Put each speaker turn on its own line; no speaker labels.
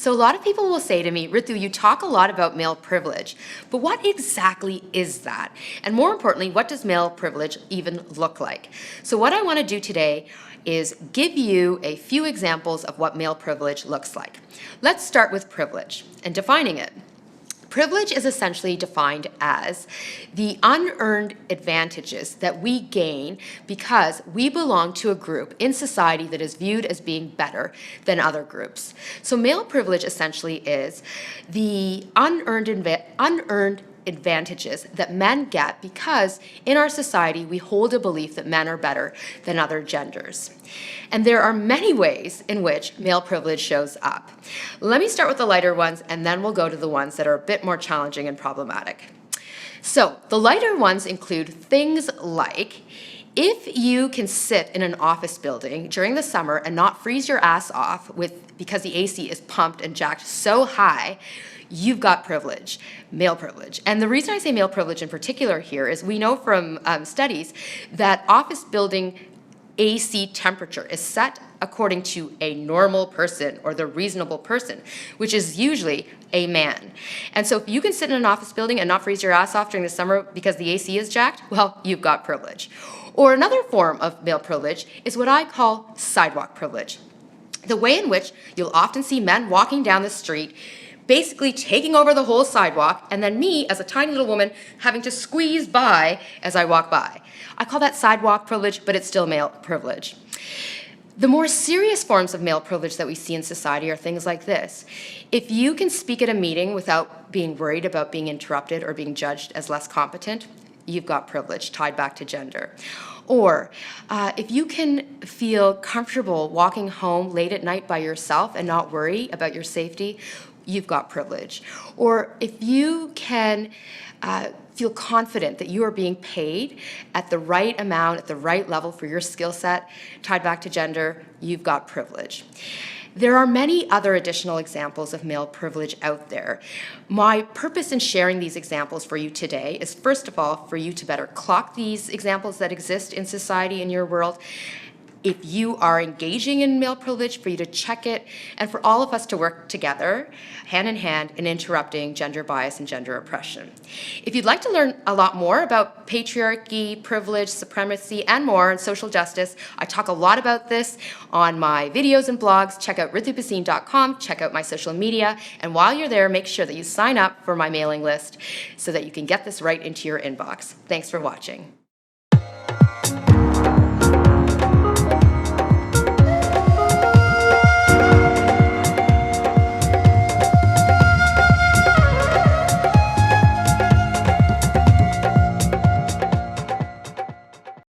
So a lot of people will say to me, Ritu, you talk a lot about male privilege, but what exactly is that? And more importantly, what does male privilege even look like? So what I want to do today is give you a few examples of what male privilege looks like. Let's start with privilege and defining it. Privilege is essentially defined as the unearned advantages that we gain because we belong to a group in society that is viewed as being better than other groups. So male privilege essentially is the unearned advantages that men get because in our society we hold a belief that men are better than other genders. And there are many ways in which male privilege shows up. Let me start with the lighter ones and then we'll go to the ones that are a bit more challenging and problematic. So the lighter ones include things like if you can sit in an office building during the summer and not freeze your ass off because the AC is pumped and jacked so high, you've got privilege, male privilege. And the reason I say male privilege in particular here is we know from studies that office building AC temperature is set according to a normal person or the reasonable person, which is usually a man. And so if you can sit in an office building and not freeze your ass off during the summer because the AC is jacked, well, you've got privilege. Or another form of male privilege is what I call sidewalk privilege. The way in which you'll often see men walking down the street basically taking over the whole sidewalk, and then me, as a tiny little woman, having to squeeze by as I walk by. I call that sidewalk privilege, but it's still male privilege. The more serious forms of male privilege that we see in society are things like this. If you can speak at a meeting without being worried about being interrupted or being judged as less competent, you've got privilege tied back to gender. Or if you can feel comfortable walking home late at night by yourself and not worry about your safety, you've got privilege. Or if you can feel confident that you are being paid at the right amount, at the right level for your skill set, tied back to gender, you've got privilege. There are many other additional examples of male privilege out there. My purpose in sharing these examples for you today is, first of all, for you to better clock these examples that exist in society, in your world. If you are engaging in male privilege, for you to check it, and for all of us to work together, hand in hand, in interrupting gender bias and gender oppression. If you'd like to learn a lot more about patriarchy, privilege, supremacy, and more, and social justice, I talk a lot about this on my videos and blogs. Check out ritupasine.com, check out my social media, and while you're there, make sure that you sign up for my mailing list so that you can get this right into your inbox. Thanks for watching.